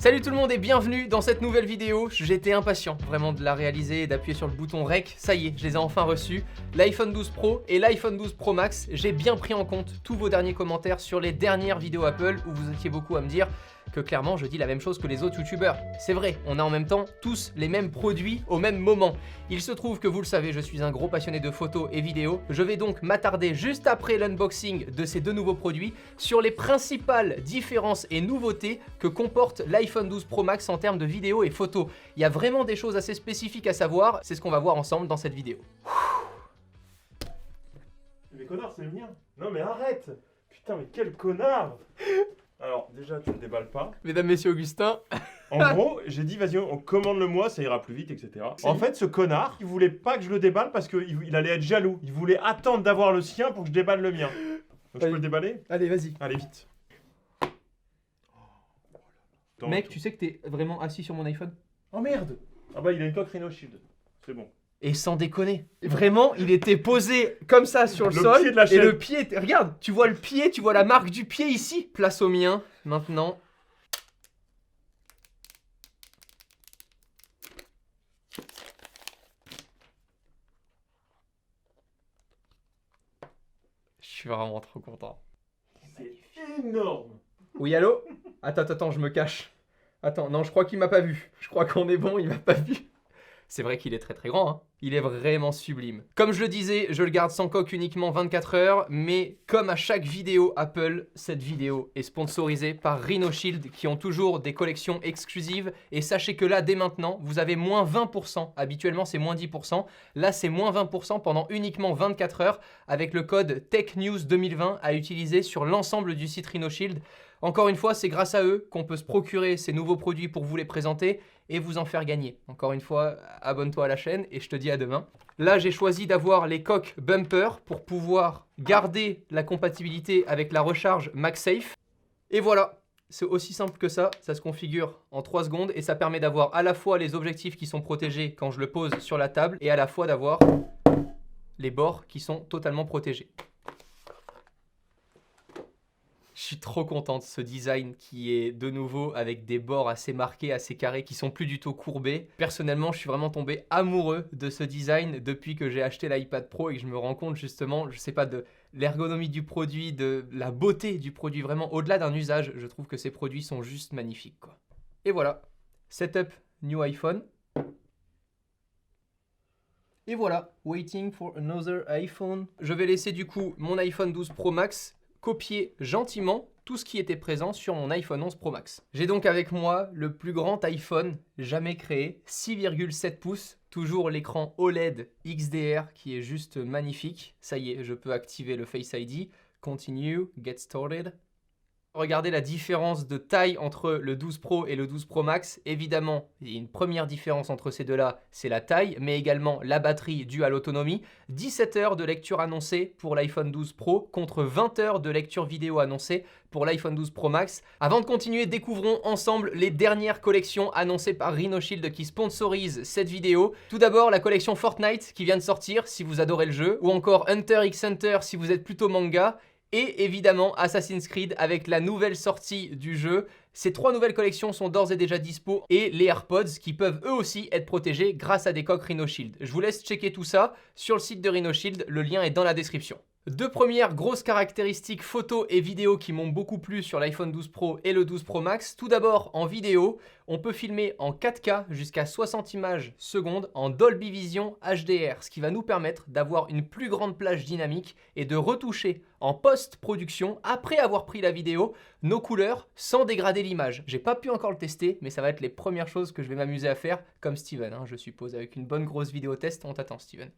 Salut tout le monde et bienvenue dans cette nouvelle vidéo. J'étais impatient vraiment de la réaliser et d'appuyer sur le bouton REC. Ça y est, je les ai enfin reçus. L'iPhone 12 Pro et l'iPhone 12 Pro Max. J'ai bien pris en compte tous vos derniers commentaires sur les dernières vidéos Apple où vous étiez beaucoup à me dire que clairement je dis la même chose que les autres youtubeurs. C'est vrai, on a en même temps tous les mêmes produits au même moment. Il se trouve que vous le savez, je suis un gros passionné de photos et vidéos. Je vais donc m'attarder juste après l'unboxing de ces deux nouveaux produits sur les principales différences et nouveautés que comporte l'iPhone 12 Pro Max en termes de vidéos et photos. Il y a vraiment des choses assez spécifiques à savoir, c'est ce qu'on va voir ensemble dans cette vidéo. Mais connard, c'est le mien. Non mais arrête. Putain, mais quel connard. Alors, déjà, tu ne déballes pas. Mesdames, messieurs, Augustin. En gros, j'ai dit, vas-y, on commande-le moi, ça ira plus vite, etc. En fait, ce connard, il voulait pas que je le déballe parce qu'il allait être jaloux. Il voulait attendre d'avoir le sien pour que je déballe le mien. Donc, je peux le déballer? Allez, vas-y. Allez, vite. Mec, tu sais que t'es vraiment assis sur mon iPhone? Oh merde. Ah bah, il a une coque Rhino Shield. C'est bon. Et sans déconner, vraiment, il était posé comme ça sur le sol. Pied de la et chaîne. le pied, regarde, tu vois le pied, tu vois la marque du pied ici. Place au mien, maintenant. Je suis vraiment trop content. C'est énorme. Oui, allô? Attends, je me cache. Attends, non, je crois qu'il m'a pas vu. Je crois qu'on est bon, il m'a pas vu. C'est vrai qu'il est très très grand, hein. Il est vraiment sublime. Comme je le disais, je le garde sans coque uniquement 24 heures, mais comme à chaque vidéo Apple, cette vidéo est sponsorisée par Rhino Shield qui ont toujours des collections exclusives. Et sachez que là, dès maintenant, vous avez moins 20%. Habituellement, c'est moins 10%. Là, c'est moins 20% pendant uniquement 24 heures avec le code TechNews2020 à utiliser sur l'ensemble du site Rhino Shield. Encore une fois, c'est grâce à eux qu'on peut se procurer ces nouveaux produits pour vous les présenter et vous en faire gagner. Encore une fois, abonne-toi à la chaîne et je te dis à demain. Là, j'ai choisi d'avoir les coques bumper pour pouvoir garder la compatibilité avec la recharge MagSafe. Et voilà, c'est aussi simple que ça se configure en 3 secondes et ça permet d'avoir à la fois les objectifs qui sont protégés quand je le pose sur la table et à la fois d'avoir les bords qui sont totalement protégés. Je suis trop content de ce design qui est de nouveau avec des bords assez marqués, assez carrés, qui sont plus du tout courbés. Personnellement, je suis vraiment tombé amoureux de ce design depuis que j'ai acheté l'iPad Pro et que je me rends compte justement, je sais pas, de l'ergonomie du produit, de la beauté du produit, vraiment au-delà d'un usage, je trouve que ces produits sont juste magnifiques, quoi. Et voilà, setup new iPhone. Et voilà, waiting for another iPhone. Je vais laisser du coup mon iPhone 12 Pro Max copier gentiment tout ce qui était présent sur mon iPhone 11 Pro Max. J'ai donc avec moi le plus grand iPhone jamais créé, 6,7 pouces, toujours l'écran OLED XDR qui est juste magnifique. Ça y est, je peux activer le Face ID. Continue, get started. Regardez la différence de taille entre le 12 Pro et le 12 Pro Max. Évidemment, il y a une première différence entre ces deux-là, c'est la taille, mais également la batterie due à l'autonomie. 17 heures de lecture annoncée pour l'iPhone 12 Pro contre 20 heures de lecture vidéo annoncée pour l'iPhone 12 Pro Max. Avant de continuer, découvrons ensemble les dernières collections annoncées par Rhino Shield qui sponsorise cette vidéo. Tout d'abord, la collection Fortnite qui vient de sortir si vous adorez le jeu, ou encore Hunter x Hunter si vous êtes plutôt manga. Et évidemment Assassin's Creed avec la nouvelle sortie du jeu. Ces 3 nouvelles collections sont d'ores et déjà dispo et les AirPods qui peuvent eux aussi être protégés grâce à des coques Rhino Shield. Je vous laisse checker tout ça sur le site de Rhino Shield, le lien est dans la description. Deux premières grosses caractéristiques photo et vidéo qui m'ont beaucoup plu sur l'iPhone 12 Pro et le 12 Pro Max. Tout d'abord, en vidéo, on peut filmer en 4K jusqu'à 60 images secondes en Dolby Vision HDR, ce qui va nous permettre d'avoir une plus grande plage dynamique et de retoucher en post-production, après avoir pris la vidéo, nos couleurs sans dégrader l'image. J'ai pas pu encore le tester, mais ça va être les premières choses que je vais m'amuser à faire, comme Steven, hein, je suppose, avec une bonne grosse vidéo test. On t'attend, Steven.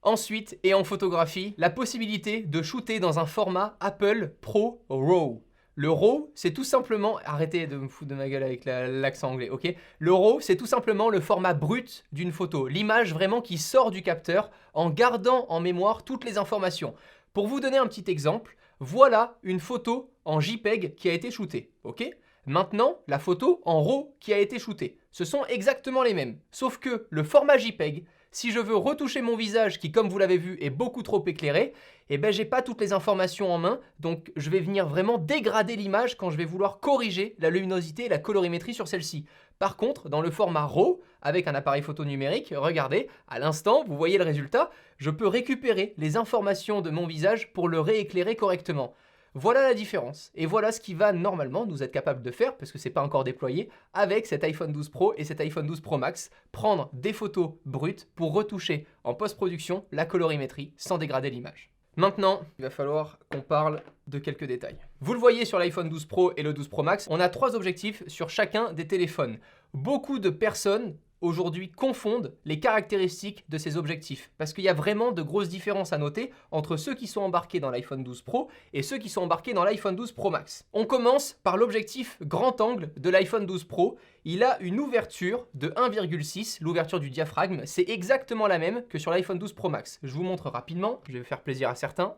Ensuite, et en photographie, la possibilité de shooter dans un format Apple Pro RAW. Le RAW, c'est tout simplement... Arrêtez de me foutre de ma gueule avec l'accent anglais, ok? Le RAW, c'est tout simplement le format brut d'une photo. L'image vraiment qui sort du capteur en gardant en mémoire toutes les informations. Pour vous donner un petit exemple, voilà une photo en JPEG qui a été shootée, ok? Maintenant, la photo en RAW qui a été shootée. Ce sont exactement les mêmes, sauf que le format JPEG, Si je veux retoucher mon visage qui, comme vous l'avez vu, est beaucoup trop éclairé, eh ben j'ai pas toutes les informations en main, donc je vais venir vraiment dégrader l'image quand je vais vouloir corriger la luminosité et la colorimétrie sur celle-ci. Par contre, dans le format RAW, avec un appareil photo numérique, regardez, à l'instant, vous voyez le résultat, je peux récupérer les informations de mon visage pour le rééclairer correctement. Voilà la différence, et voilà ce qui va normalement nous être capable de faire, parce que c'est pas encore déployé, avec cet iPhone 12 Pro et cet iPhone 12 Pro Max, prendre des photos brutes pour retoucher en post-production la colorimétrie sans dégrader l'image. Maintenant, il va falloir qu'on parle de quelques détails. Vous le voyez sur l'iPhone 12 Pro et le 12 Pro Max, on a 3 objectifs sur chacun des téléphones. Beaucoup de personnes aujourd'hui confondent les caractéristiques de ces objectifs parce qu'il y a vraiment de grosses différences à noter entre ceux qui sont embarqués dans l'iPhone 12 Pro et ceux qui sont embarqués dans l'iPhone 12 Pro Max. On commence par l'objectif grand angle de l'iPhone 12 Pro. Il a une ouverture de 1,6, l'ouverture du diaphragme, c'est exactement la même que sur l'iPhone 12 Pro Max. Je vous montre rapidement, je vais faire plaisir à certains.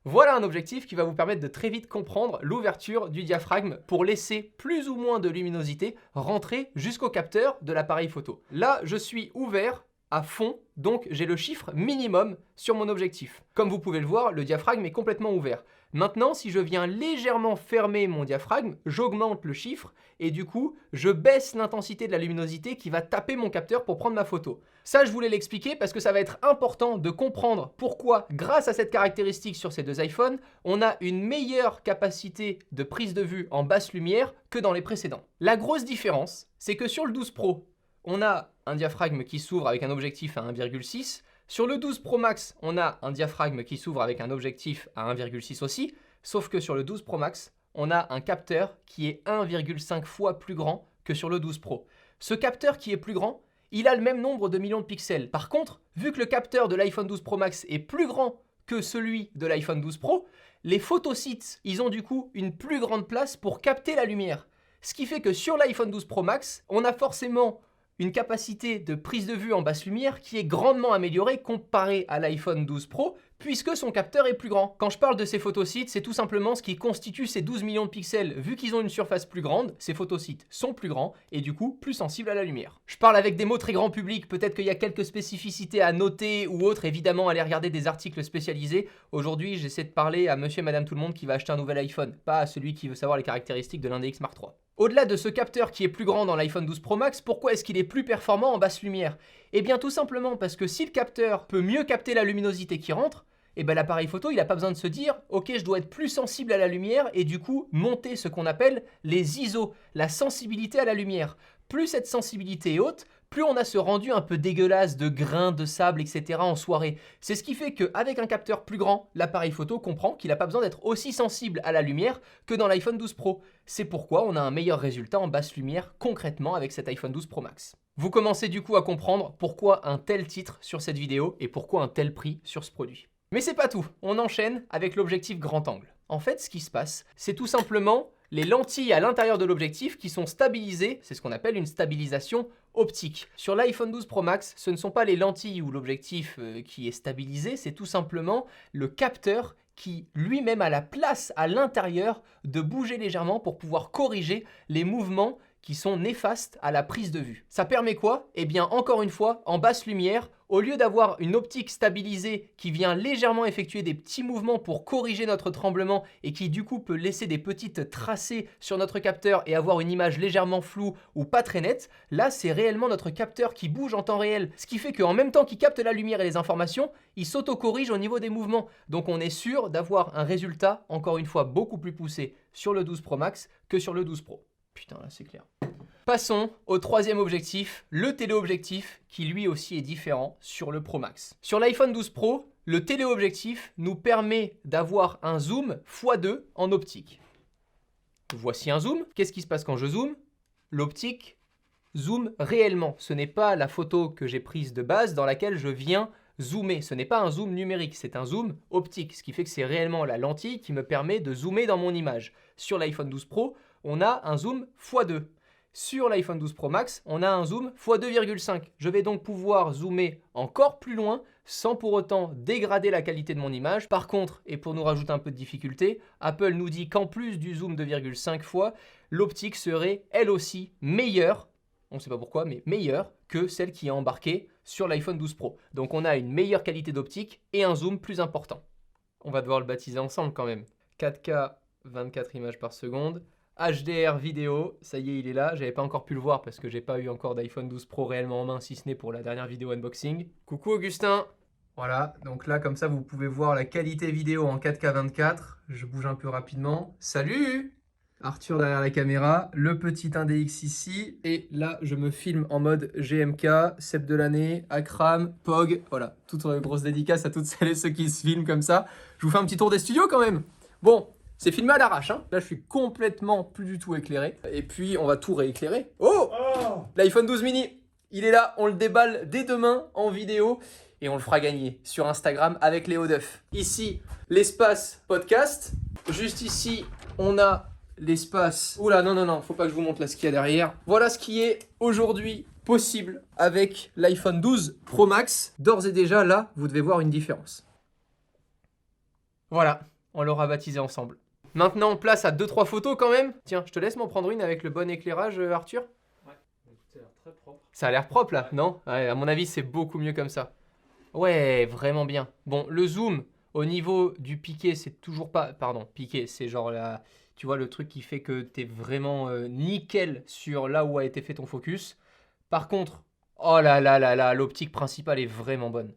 Voilà un objectif qui va vous permettre de très vite comprendre l'ouverture du diaphragme pour laisser plus ou moins de luminosité rentrer jusqu'au capteur de l'appareil photo. Là, je suis ouvert à fond, donc j'ai le chiffre minimum sur mon objectif. Comme vous pouvez le voir, le diaphragme est complètement ouvert. Maintenant, si je viens légèrement fermer mon diaphragme, j'augmente le chiffre et du coup, je baisse l'intensité de la luminosité qui va taper mon capteur pour prendre ma photo. Ça, je voulais l'expliquer parce que ça va être important de comprendre pourquoi, grâce à cette caractéristique sur ces deux iPhones, on a une meilleure capacité de prise de vue en basse lumière que dans les précédents. La grosse différence, c'est que sur le 12 Pro, on a un diaphragme qui s'ouvre avec un objectif à 1,6. Sur le 12 Pro Max, on a un diaphragme qui s'ouvre avec un objectif à 1,6 aussi, sauf que sur le 12 Pro Max, on a un capteur qui est 1,5 fois plus grand que sur le 12 Pro. Ce capteur qui est plus grand, il a le même nombre de millions de pixels. Par contre, vu que le capteur de l'iPhone 12 Pro Max est plus grand que celui de l'iPhone 12 Pro, les photosites, ils ont du coup une plus grande place pour capter la lumière. Ce qui fait que sur l'iPhone 12 Pro Max, on a forcément une capacité de prise de vue en basse lumière qui est grandement améliorée comparée à l'iPhone 12 Pro puisque son capteur est plus grand. Quand je parle de ces photosites, c'est tout simplement ce qui constitue ces 12 millions de pixels. Vu qu'ils ont une surface plus grande, ces photosites sont plus grands et du coup plus sensibles à la lumière. Je parle avec des mots très grand public, peut-être qu'il y a quelques spécificités à noter ou autres, évidemment allez regarder des articles spécialisés. Aujourd'hui j'essaie de parler à monsieur et madame tout le monde qui va acheter un nouvel iPhone, pas à celui qui veut savoir les caractéristiques de l'un des X Mark III. Au-delà de ce capteur qui est plus grand dans l'iPhone 12 Pro Max, pourquoi est-ce qu'il est plus performant en basse lumière? Eh bien tout simplement parce que si le capteur peut mieux capter la luminosité qui rentre, eh ben l'appareil photo il n'a pas besoin de se dire ok je dois être plus sensible à la lumière et du coup monter ce qu'on appelle les ISO, la sensibilité à la lumière. Plus cette sensibilité est haute, plus on a ce rendu un peu dégueulasse de grains, de sable, etc. en soirée. C'est ce qui fait qu'avec un capteur plus grand, l'appareil photo comprend qu'il n'a pas besoin d'être aussi sensible à la lumière que dans l'iPhone 12 Pro. C'est pourquoi on a un meilleur résultat en basse lumière concrètement avec cet iPhone 12 Pro Max. Vous commencez du coup à comprendre pourquoi un tel titre sur cette vidéo et pourquoi un tel prix sur ce produit. Mais c'est pas tout, on enchaîne avec l'objectif grand angle. En fait, ce qui se passe, c'est tout simplement les lentilles à l'intérieur de l'objectif qui sont stabilisées, c'est ce qu'on appelle une stabilisation optique. Sur l'iPhone 12 Pro Max, ce ne sont pas les lentilles ou l'objectif qui est stabilisé, c'est tout simplement le capteur qui lui-même a la place à l'intérieur de bouger légèrement pour pouvoir corriger les mouvements qui sont néfastes à la prise de vue. Ça permet quoi? Eh bien, encore une fois, en basse lumière, au lieu d'avoir une optique stabilisée qui vient légèrement effectuer des petits mouvements pour corriger notre tremblement et qui du coup peut laisser des petites tracées sur notre capteur et avoir une image légèrement floue ou pas très nette, là c'est réellement notre capteur qui bouge en temps réel. Ce qui fait qu'en même temps qu'il capte la lumière et les informations, il s'auto-corrige au niveau des mouvements. Donc on est sûr d'avoir un résultat, encore une fois, beaucoup plus poussé sur le 12 Pro Max que sur le 12 Pro. Putain, là c'est clair. Passons au troisième objectif, le téléobjectif, qui lui aussi est différent sur le Pro Max. Sur l'iPhone 12 Pro, le téléobjectif nous permet d'avoir un zoom x2 en optique. Voici un zoom. Qu'est-ce qui se passe quand je zoome? L'optique zoom réellement. Ce n'est pas la photo que j'ai prise de base dans laquelle je viens zoomer. Ce n'est pas un zoom numérique, c'est un zoom optique, ce qui fait que c'est réellement la lentille qui me permet de zoomer dans mon image. Sur l'iPhone 12 Pro, on a un zoom x2. Sur l'iPhone 12 Pro Max, on a un zoom x2,5. Je vais donc pouvoir zoomer encore plus loin sans pour autant dégrader la qualité de mon image. Par contre, et pour nous rajouter un peu de difficulté, Apple nous dit qu'en plus du zoom 2,5 fois, l'optique serait elle aussi meilleure on ne sait pas pourquoi, mais meilleure que celle qui est embarquée sur l'iPhone 12 Pro. Donc on a une meilleure qualité d'optique et un zoom plus important. On va devoir le baptiser ensemble quand même. 4K, 24 images par seconde. HDR vidéo, ça y est, il est là. J'avais pas encore pu le voir parce que j'ai pas eu encore d'iPhone 12 Pro réellement en main, si ce n'est pour la dernière vidéo unboxing. Coucou Augustin. Voilà, donc là comme ça vous pouvez voir la qualité vidéo en 4K 24. Je bouge un peu rapidement. Salut Arthur derrière la caméra, le petit Index ici. Et là je me filme en mode GMK, Cep de l'année, Akram, Pog. Voilà, toute grosse dédicace à toutes celles et ceux qui se filment comme ça. Je vous fais un petit tour des studios quand même. Bon, c'est filmé à l'arrache, hein. Là, je suis complètement plus du tout éclairé. Et puis, on va tout rééclairer. Oh, L'iPhone 12 mini, il est là. On le déballe dès demain en vidéo. Et on le fera gagner sur Instagram avec Léo Duff. Ici, l'espace podcast. Juste ici, on a l'espace... Oula, non, faut pas que je vous montre là ce qu'il y a derrière. Voilà ce qui est aujourd'hui possible avec l'iPhone 12 Pro Max. D'ores et déjà, là, vous devez voir une différence. Voilà, on l'aura baptisé ensemble. Maintenant, place à 2-3 photos quand même. Tiens, je te laisse m'en prendre une avec le bon éclairage, Arthur. Ouais, ça a l'air très propre. Ça a l'air propre là, non? Ouais, à mon avis, c'est beaucoup mieux comme ça. Ouais, vraiment bien. Bon, le zoom, au niveau du piqué, c'est toujours pas... Pardon, piqué, c'est genre là... Tu vois, le truc qui fait que t'es vraiment nickel sur là où a été fait ton focus. Par contre, oh là là là là, l'optique principale est vraiment bonne.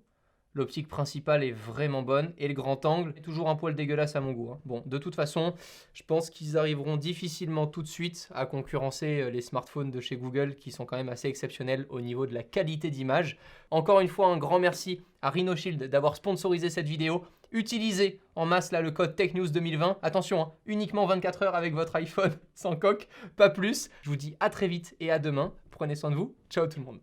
L'optique principale est vraiment bonne et le grand angle est toujours un poil dégueulasse à mon goût. Hein. Bon, de toute façon, je pense qu'ils arriveront difficilement tout de suite à concurrencer les smartphones de chez Google qui sont quand même assez exceptionnels au niveau de la qualité d'image. Encore une fois, un grand merci à RhinoShield d'avoir sponsorisé cette vidéo. Utilisez en masse là le code TechNews2020. Attention, hein, uniquement 24 heures avec votre iPhone sans coque, pas plus. Je vous dis à très vite et à demain. Prenez soin de vous. Ciao tout le monde.